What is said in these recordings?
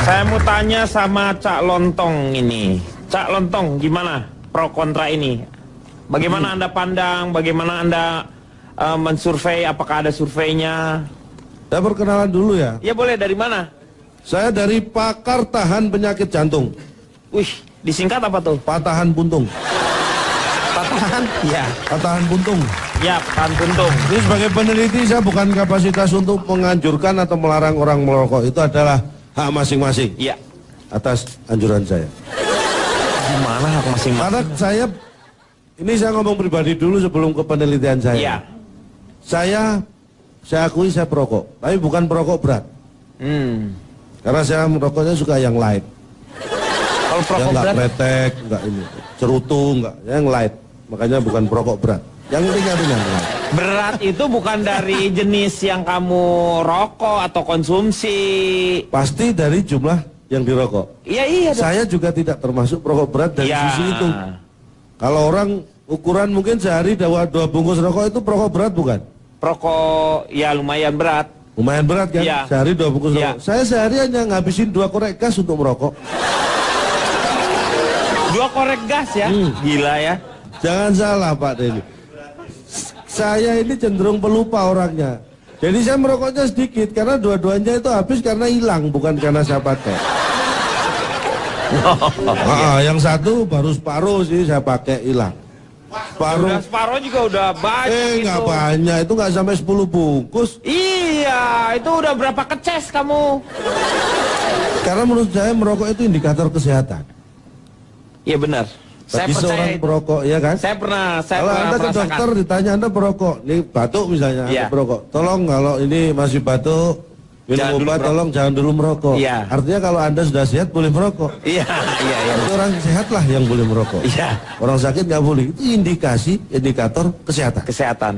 Saya mau tanya sama Cak Lontong ini. Cak Lontong, gimana pro kontra ini? Bagaimana Anda pandang, bagaimana Anda mensurvei, apakah ada surveinya? Saya perkenalan dulu ya. Ya boleh, dari mana? Saya dari pakar tahan penyakit jantung. Wih, disingkat apa tuh? Patahan puntung. Patahan? Ya. Patahan puntung. Ya, patahan puntung. Ini sebagai peneliti saya bukan kapasitas untuk menganjurkan atau melarang orang merokok. Itu adalah hak masing-masing. Iya. Atas anjuran saya. Gimana hak masing-masing? Karena ini saya ngomong pribadi dulu sebelum ke penelitian saya. Iya. Saya akui saya perokok, tapi bukan perokok berat. Karena saya merokoknya suka yang light. Kalau perokok yang berat? Enggak letek, enggak ini, cerutu, enggak, yang light. Makanya bukan perokok berat. Yang ringan-ringan. Berat itu bukan dari jenis yang kamu rokok atau konsumsi. Pasti dari jumlah yang dirokok. Iya, iya. Saya juga tidak termasuk perokok berat dari sisi itu. Kalau orang ukuran mungkin sehari dua bungkus rokok itu perokok berat bukan? Perokok ya lumayan berat. Lumayan berat kan? Ya. Sehari 2 bungkus ya. rokok. Saya sehari hanya ngabisin 2 korek gas untuk merokok. 2 korek gas ya? Gila ya. Jangan salah Pak Denny. Saya ini cenderung pelupa orangnya. Jadi saya merokoknya sedikit karena dua-duanya itu habis karena hilang, bukan karena saya pakai. Yang satu baru separuh sih saya pakai hilang. Separuh juga udah banyak. Nggak banyak, itu nggak sampai 10 bungkus. Iya, itu udah berapa keces kamu? Karena menurut saya merokok itu indikator kesehatan. Iya benar. Bagi seorang perokok, ya kan? Saya pernah kalau Anda ke dokter ditanya Anda perokok, ini batuk misalnya, Anda perokok. Tolong kalau ini masih batuk, minum obat, tolong jangan dulu merokok. Iya. Artinya kalau Anda sudah sehat boleh merokok. Iya. Itu orang sehat lah yang boleh merokok. Iya. Orang sakit nggak boleh. Itu indikator kesehatan. Kesehatan.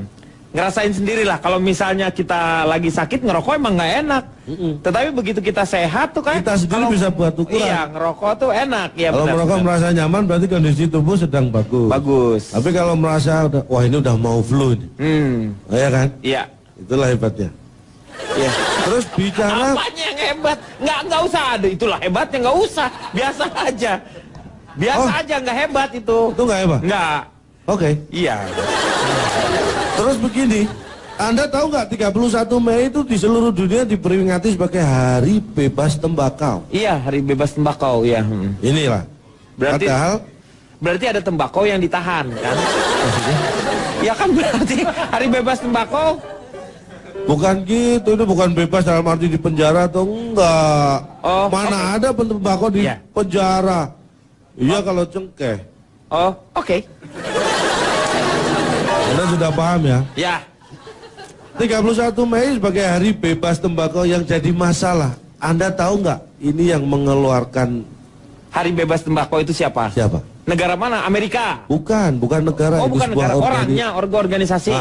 Ngerasain sendirilah kalau misalnya kita lagi sakit ngerokok emang nggak enak. Tetapi begitu kita sehat tuh kan. Kita sendiri bisa buat ukuran. Iya, ngerokok tuh enak. Ya, kalau merokok merasa nyaman berarti kondisi tubuh sedang bagus. Bagus. Tapi kalau merasa wah ini udah mau flu nih. Iya kan? Iya. Itulah hebatnya. Iya. Terus bicara. Apanya yang hebat? Nggak usah ada. Itulah hebatnya, nggak usah. Biasa aja. Biasa aja, nggak hebat itu. Itu nggak hebat? Nggak. Oke. Iya. Terus begini, Anda tahu nggak 31 Mei itu di seluruh dunia diperingati sebagai Hari Bebas Tembakau. Iya, Hari Bebas Tembakau, ya. Inilah. Berarti ada tembakau yang ditahan, kan? Maksudnya? Ya kan berarti Hari Bebas Tembakau. Bukan gitu, itu bukan bebas dalam arti di penjara atau enggak. Mana ada tembakau di penjara. Iya kalau cengkeh. Oke. Anda sudah paham ya? Ya. 31 Mei sebagai Hari Bebas Tembakau yang jadi masalah. Anda tahu nggak ini yang mengeluarkan Hari Bebas Tembakau itu siapa? Siapa? Negara mana? Amerika? Bukan negara. Bukan negara. Orangnya, organisasi.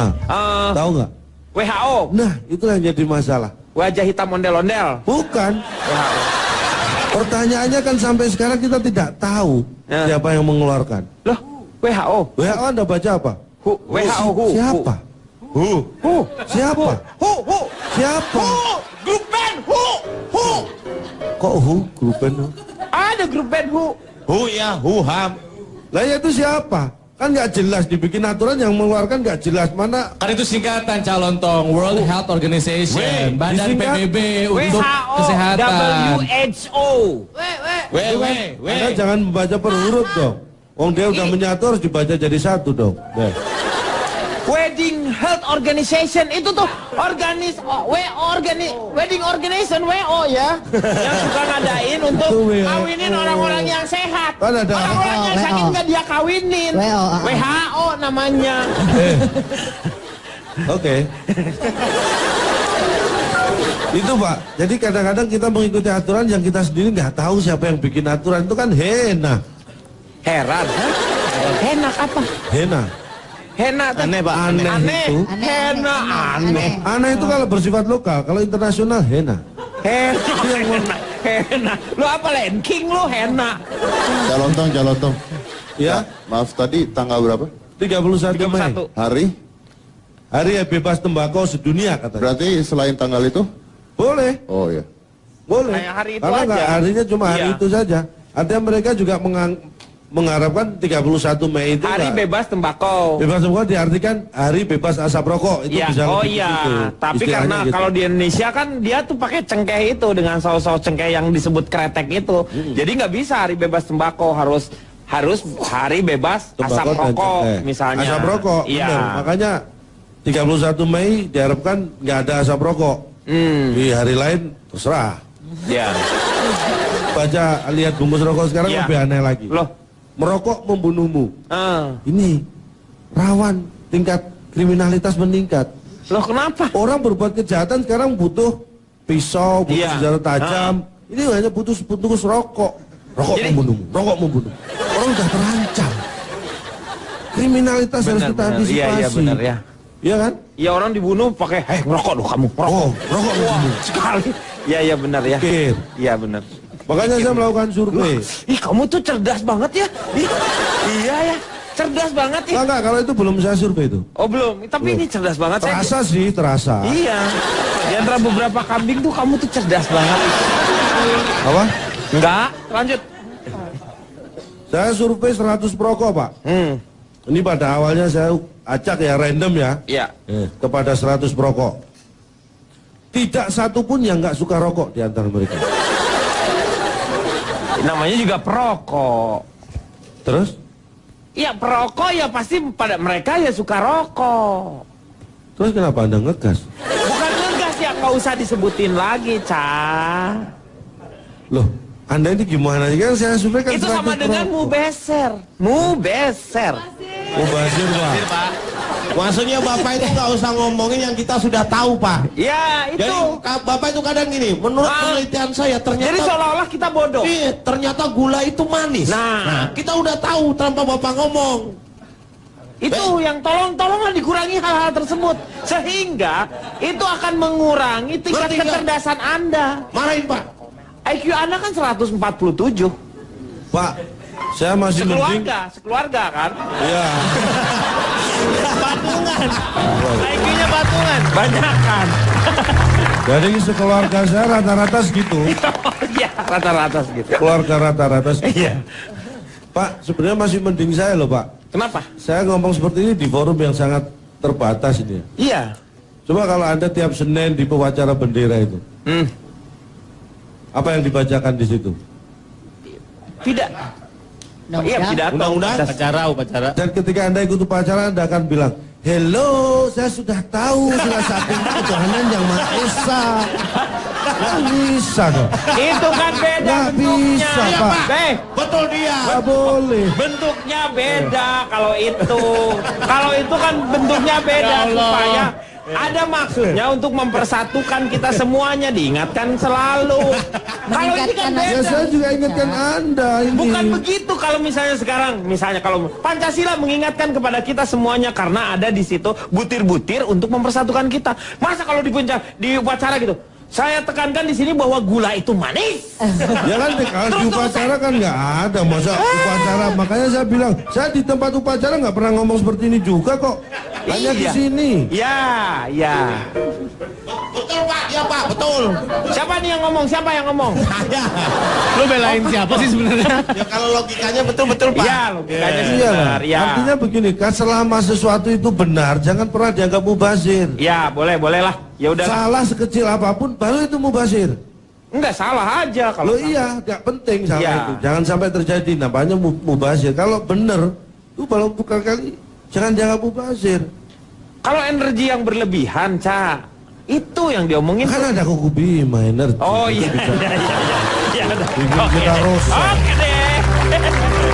Tahu nggak? WHO. Nah, itulah yang jadi masalah. Wajah hitam ondel-ondel. Bukan. WHO. Pertanyaannya kan sampai sekarang kita tidak tahu siapa yang mengeluarkan. Loh, WHO. WHO Anda baca apa? WHO. Siapa? Siapa? Siapa? Grup band WHO. Kok grup band? Ada grup band WHO. Ya, HAM. Lah ya itu siapa? Kan nggak jelas, dibikin aturan yang mengeluarkan nggak jelas mana. Kan itu singkatan Calontong, World Health Organization, Badan PBB untuk kesehatan. WHO. Anda jangan membaca per huruf dong. Wong dia udah menyatu harus dibaca jadi satu dong. Wedding Health Organization itu tuh wedding organization WO ya, yang suka ngadain untuk kawinin orang-orang yang sehat. Orang-orang yang sakit nggak dia kawinin. WHO namanya. Oke. Itu Pak. Jadi kadang-kadang kita mengikuti aturan yang kita sendiri nggak tahu siapa yang bikin aturan, itu kan hena. Heran. Henak apa? Hena. Hena aneh Pak, aneh itu. Hena aneh. Aneh itu kalau bersifat lokal, kalau internasional hena. Hena. Lu apa King lu hena. Calontong. Ya. Maaf tadi tanggal berapa? 31 Mei. Hari bebas tembakau sedunia katanya. Berarti selain tanggal itu? Boleh. Oh ya. Boleh. Kayak hari itu Karena aja. nggak harinya cuma hari Iya. itu saja. Artinya mereka juga mengharapkan 31 Mei itu Hari nggak- bebas tembakau. bebas rokok diartikan hari bebas asap rokok. Itu Ya, bisa oh lebih iya. gitu, Tapi istilahnya karena gitu. kalau di Indonesia kan dia tuh pakai cengkeh itu dengan saus-saus cengkeh yang disebut kretek itu. Jadi nggak bisa hari bebas tembakau, harus hari bebas asap Tembakau dan rokok cengkeh. misalnya. Asap rokok, Iya. benar. Makanya 31 Mei diharapkan nggak ada asap rokok. Di hari lain terserah. Iya. Baca lihat bungkus rokok sekarang Iya. lebih aneh lagi. Loh. Merokok membunuhmu. Ah. Ini rawan tingkat kriminalitas meningkat. Loh kenapa? Orang berbuat kejahatan sekarang butuh pisau, butuh Iya. senjata tajam. Ini hanya butuh sebungkus rokok. Rokok Jadi- membunuhmu, rokok membunuh. Orang sudah terancam. Kriminalitas harus Benar, kita benar. antisipasi. Iya, iya, benar, ya. Iya kan? Ya orang dibunuh pakai, ngerokok loh kamu, rokok. Oh, rokok membunuh. Sekali. Iya, iya benar ya. Pikir. Iya benar. Makanya saya melakukan survei. Ih kamu tuh cerdas banget ya. Ih, iya ya, cerdas banget ya. Enggak, kalau itu belum saya survei itu. Oh belum, tapi ini cerdas banget. Terasa sih, terasa. Iya. Di antara beberapa kambing tuh kamu tuh cerdas banget. Apa? Enggak, lanjut. Saya survei 100 perokok, Pak. Ini pada awalnya saya acak ya, random ya. Iya. Kepada 100 perokok. Tidak satu pun yang nggak suka rokok di antara mereka. Namanya juga perokok. Terus? Iya perokok ya pasti pada mereka ya suka rokok. Terus kenapa Anda ngegas? Bukan ngegas ya, nggak usah disebutin lagi, Ca. Loh, Anda ini gimana sih? Kan saya survei kan Itu 100 sama dengan perokok. mubeser. Mubeser. Mubazir, Pak. Maksudnya Bapak itu nggak usah ngomongin yang kita sudah tahu, Pak. Ya itu. Jadi Bapak itu kadang gini, menurut penelitian saya ternyata Jadi seolah-olah kita bodoh. iya, ternyata gula itu manis. Nah. Kita udah tahu tanpa Bapak ngomong. Itu yang tolonglah dikurangi hal-hal tersebut. Sehingga itu akan mengurangi tingkat Ngerti nggak? kecerdasan Anda. Marahin, Pak. IQ Anda kan 147. Pak, saya masih mending. Sekeluarga kan? Iya. Batungan. IQ-nya batungan. Banyak kan? Jadi sekeluarga saya rata-rata segitu. Iya, rata-rata segitu. Keluarga rata-rata segitu. Iya. Pak, sebenarnya masih mending saya loh, Pak. Kenapa? Saya ngomong seperti ini di forum yang sangat terbatas ini. Iya. Coba kalau Anda tiap Senin di pewacara bendera itu, apa yang dibacakan di situ? Tidak. Iya, pidato. Undang-undang. Upacara. Dan ketika Anda ikut upacara, Anda akan bilang, hello, saya sudah tahu salah satu ketuhanan yang Maha Esa. Nggak bisa dong. Itu kan beda Nggak bentuknya. bisa, Iya, Pak. Beh, Betul dia. Nggak boleh. bentuknya beda kalau itu. Kalau itu kan bentuknya beda supaya ada maksudnya untuk mempersatukan kita semuanya, diingatkan selalu. Kalau ini kan Ya beda. saya juga ingatkan Anda ini. Bukan begitu kalau misalnya sekarang, misalnya kalau Pancasila mengingatkan kepada kita semuanya karena ada di situ butir-butir untuk mempersatukan kita. Masa kalau di upacara gitu, saya tekankan di sini bahwa gula itu manis. Ya kan kalau di upacara kan nggak ada masa upacara. Makanya saya bilang, saya di tempat upacara nggak pernah ngomong seperti ini juga kok. Hanya di Iya. sini. Ya, ya. Betul, Pak. Ya, Pak. Betul. Siapa nih yang ngomong? Siapa yang ngomong? Ada. Lu belain siapa sih sebenarnya? Ya kalau logikanya betul-betul, Pak. Iya, logikanya sih Iya lah. benar. Ya. Artinya begini, kan selama sesuatu itu benar, jangan pernah dianggap mubazir. Ya, boleh lah. Ya udah. Salah sekecil apapun, baru itu mubazir. Enggak salah aja kalau. Loh iya, nggak penting salah Iya. itu. Jangan sampai terjadi, namanya mubazir. Kalau benar, itu baru bukan kali, jangan dianggap mubazir. Kalau energi yang berlebihan, Ca, itu yang diomongin. Kan ada kuku bima energi. Oh Itu iya, bisa iya, iya, iya. Udah. bikin Oke kita deh. rusak. Oke deh.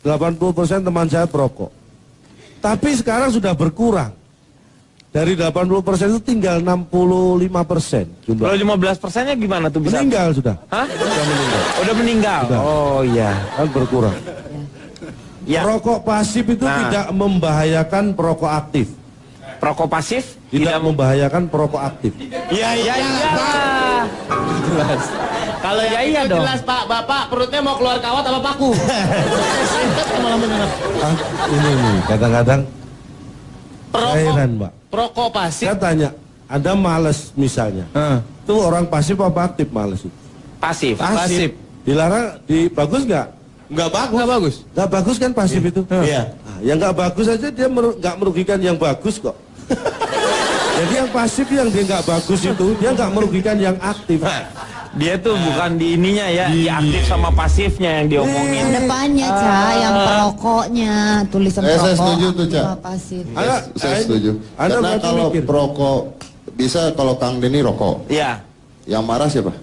80% teman saya perokok. Tapi sekarang sudah berkurang. Dari 80% itu tinggal 65% jumlah. Kalau 15%-nya gimana tuh bisa? Meninggal sudah. Hah? Sudah meninggal. Udah meninggal. Sudah. Oh iya. Kan berkurang. Ya. Perokok pasif itu Nah. tidak membahayakan perokok aktif. Perokok pasif Tidak membahayakan perokok aktif. Iya, Ya iyalah. Jelas. Kalau ya iya dong. Jelas Pak, Bapak perutnya mau keluar kawat apa paku? Ah, ini nih kadang-kadang heran, Mbak. Perokok pasif. Saya tanya, Anda males misalnya. Itu orang pasif apa aktif males itu? Pasif. Dilarang, bagus nggak? Nggak bagus. Nggak bagus kan pasif itu? Iya. Nah, yang nggak bagus aja dia nggak merugikan yang bagus kok. Jadi yang pasif yang dia nggak bagus itu dia nggak merugikan yang aktif. Dia tuh bukan di ininya ya, di aktif sama pasifnya yang diomongin. Depannya, Ca, yang perokoknya, tulisan Saya perokok. setuju tuh, Ca. sama pasif. Saya setuju. Anda Karena berarti kalau mikir. perokok bisa kalau Kang Denny rokok. Iya. Yang marah siapa?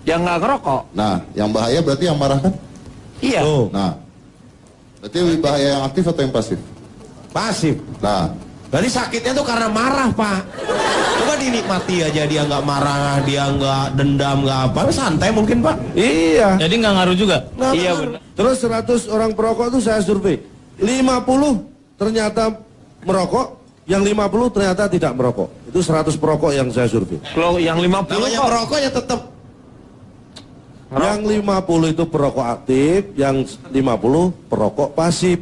Yang nggak ngerokok. Nah, yang bahaya berarti yang marah kan? Iya. Tuh. Nah, berarti lebih bahaya yang aktif atau yang pasif? Pasif. Nah, Berarti sakitnya tuh karena marah, Pak. Coba dinikmati aja, dia nggak marah, dia nggak dendam, nggak apa, santai mungkin, Pak. Iya. Jadi nggak ngaruh juga. Iya benar. Terus 100 orang perokok itu saya survei. 50 ternyata merokok, yang 50 ternyata tidak merokok. Itu 100 perokok yang saya survei. Kalau yang 50 Namanya kok. merokok ya tetap. Yang 50 itu perokok aktif, yang 50 perokok pasif.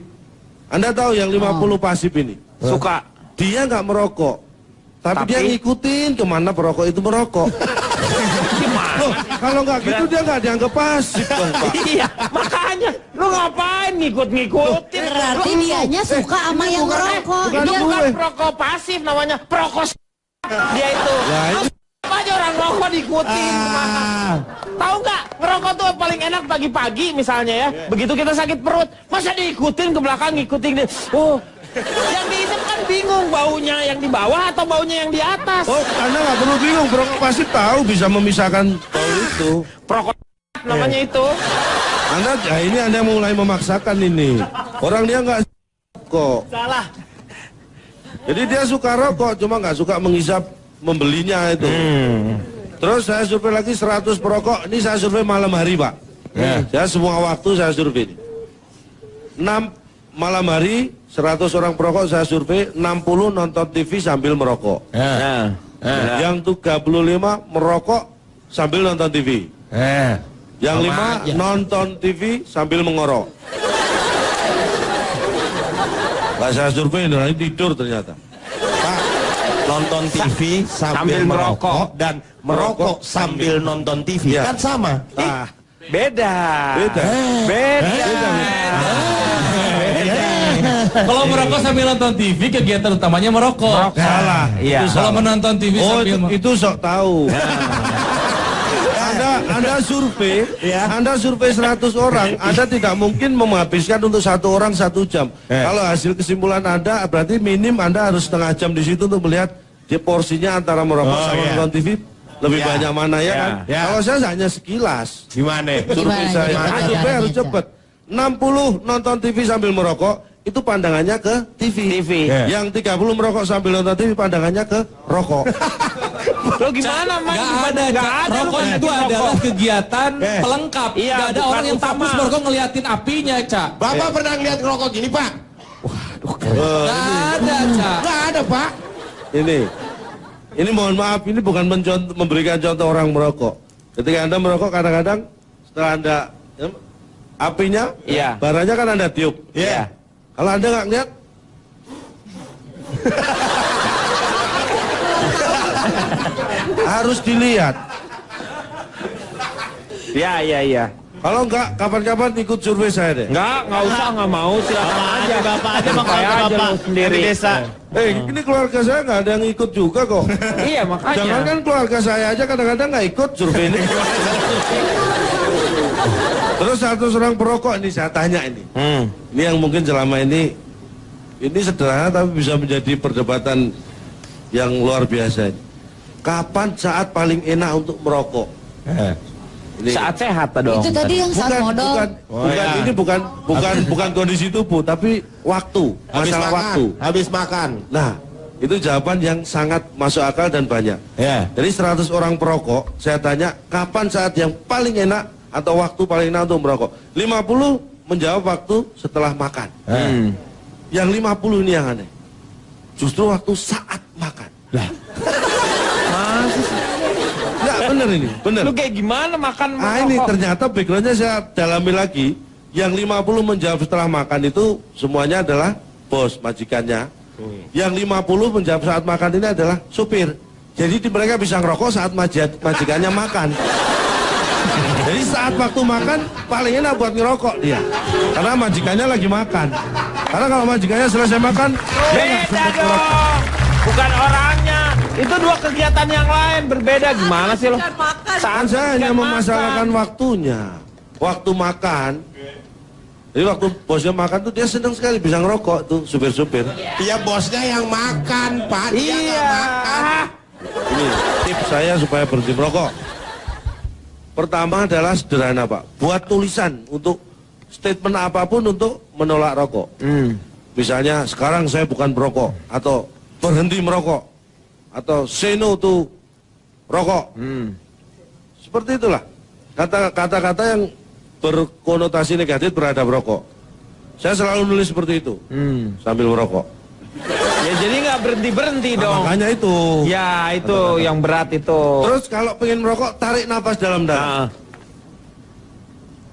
Anda tahu yang 50 pasif ini? Suka. Dia nggak merokok. Tapi dia ngikutin kemana perokok itu merokok. Loh, kalau nggak gitu dia nggak dianggap pasif dong, Pak. Iya, makanya lu ngapain ngikut-ngikutin? Berarti dianya suka sama yang ngerokok. bukan Itu Dia bukan gue. perokok pasif namanya, perokok dia itu. Ya, ini- Apa aja orang rokok diikutin kemana? Tahu nggak, ngerokok tuh paling enak pagi-pagi misalnya ya. Begitu kita sakit perut, masa diikutin ke belakang, ngikutin dia. Oh, yang dihisap kan bingung baunya yang di bawah atau baunya yang di atas. Oh, Anda nggak perlu bingung, perokok pasif tahu bisa memisahkan bau itu. Perokok namanya itu. Anda, ya ini Anda mulai memaksakan ini. Orang dia nggak kok. Salah. Jadi dia suka rokok, cuma nggak suka menghisap membelinya itu. Terus saya survei lagi 100 perokok. Ini saya survei malam hari, Pak. Saya semua waktu saya survei ini. 6 malam hari 100 orang perokok saya survei, 60 nonton TV sambil merokok. Nah, Yang 35 merokok sambil nonton TV. Yang 5 nonton TV sambil mengorok. Lah saya survei ini tidur ternyata. Pak, nonton TV sambil merokok dan merokok sambil nonton TV Ya. kan sama. Nah, beda. beda. Beda. Kalau merokok sambil nonton TV, kegiatan utamanya merokok. Salah. Iya. Itu Kalau salah. menonton TV Oh, sambil itu sok tahu. Anda survei, Anda survei 100 orang, Anda tidak mungkin menghabiskan untuk satu orang 1 jam. Kalau hasil kesimpulan Anda, berarti minim Anda harus setengah jam di situ untuk melihat di porsinya antara merokok sama nonton TV lebih banyak mana ya kan? Kalau saya hanya sekilas. Gimana? Survei Gimana, saya, gimana, survei harus gimana? cepat. 60 nonton TV sambil merokok, itu pandangannya ke TV. Yang 30 merokok sambil nonton TV, pandangannya ke rokok. Lo gimana, Mas? Nggak ada, Nggak Cak. ada. Rokok lu itu ngerokok. adalah kegiatan pelengkap. Iya, Nggak ada bukan orang yang utama. fokus merokok ngeliatin apinya, Cak. Bapak pernah ngeliat ngerokok gini, Pak? Nggak ada, Cak. Nggak ada, Pak. Ini mohon maaf, ini bukan memberikan contoh orang merokok. Ketika Anda merokok, kadang-kadang setelah Anda apinya, Iya. baranya kan Anda tiup. Iya. Kalau Anda nggak lihat, harus dilihat. Iya. Kalau nggak, kapan-kapan ikut survei saya deh. Nggak usah, nggak mau, silakan aja. Bapak aja bang, Saya kalau aja bapak lu sendiri. di desa. Ini keluarga saya nggak ada yang ikut juga kok. Iya, makanya. Jangan kan keluarga saya aja kadang-kadang nggak ikut survei ini. Terus 100 orang perokok ini saya tanya ini. Ini yang mungkin selama ini sederhana tapi bisa menjadi perdebatan yang luar biasa. Kapan saat paling enak untuk merokok? Ini. Saat sehat dong. Itu tadi yang saat modal. Ini bukan kondisi tubuh tapi waktu, masalah waktu. Habis makan. Nah, itu jawaban yang sangat masuk akal dan banyak. Ya. Jadi 100 orang perokok, saya tanya kapan saat yang paling enak atau waktu paling enak untuk merokok? 50 menjawab waktu setelah makan. Yang 50 ini yang aneh. Justru waktu saat makan. Enggak, bener ini, bener. Lu kayak gimana makan Ini merokok? ternyata backgroundnya saya dalami lagi. Yang 50 menjawab setelah makan itu semuanya adalah bos, majikannya. Yang 50 menjawab saat makan ini adalah supir. Jadi mereka bisa ngerokok saat majikannya makan. Jadi saat waktu makan paling enak buat ngerokok dia. Karena majikannya lagi makan. Karena kalau majikannya selesai makan, dia nggak Beda sempat ngerokok. dong. Bukan orangnya. Itu dua kegiatan yang lain berbeda. Gimana sih lo? Kan saya hanya makan. memasalahkan waktunya. Waktu makan. Jadi waktu bosnya makan tuh dia senang sekali bisa ngerokok tuh supir-supir. Iya bosnya yang makan, Pak. Dia nggak makan. Ini tips saya supaya berhenti merokok. Pertama adalah sederhana Pak. Buat tulisan untuk statement apapun untuk menolak rokok. Misalnya sekarang saya bukan perokok. Atau berhenti merokok. Atau say no to rokok. Seperti itulah. Kata-kata yang berkonotasi negatif terhadap rokok. Saya selalu nulis seperti itu. Sambil merokok. Ya jadi nggak berhenti dong. Makanya itu. Ya itu yang berat itu. Terus kalau pengen merokok, tarik nafas dalam-dalam. Nah,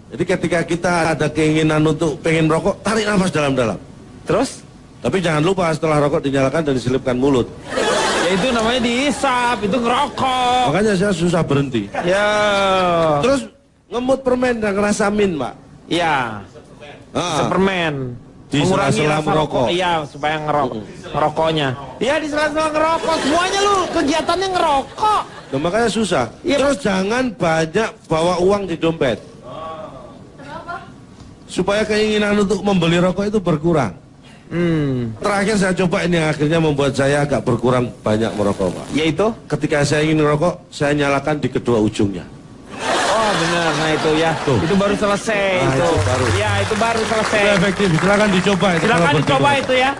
Jadi ketika kita ada keinginan untuk pengen merokok, tarik nafas dalam-dalam. terus? Tapi jangan lupa setelah rokok dinyalakan dan diselipkan mulut. Ya itu namanya dihisap, itu ngerokok. Makanya saya susah berhenti. Ya. Terus ngemut permen dan ngerasa min, Pak. Ya. Sepermen. Di sela-sela merokok. Iya, supaya ngerokoknya. Iya, di sela-sela ngerokok. Semuanya lu kegiatannya ngerokok. Nah, makanya susah. Iya, Terus jangan banyak bawa uang di dompet. Supaya keinginan untuk membeli rokok itu berkurang. Terakhir saya coba ini yang akhirnya membuat saya agak berkurang banyak merokok, Pak. Yaitu? Ketika saya ingin merokok, saya nyalakan di kedua ujungnya. Oh, benar. Nah, itu ya. Tuh. Itu baru selesai Nah, itu. itu baru. Ya, itu baru selesai. Itu efektif, silakan dicoba itu. Silakan kalau berhenti dicoba merokok. itu ya.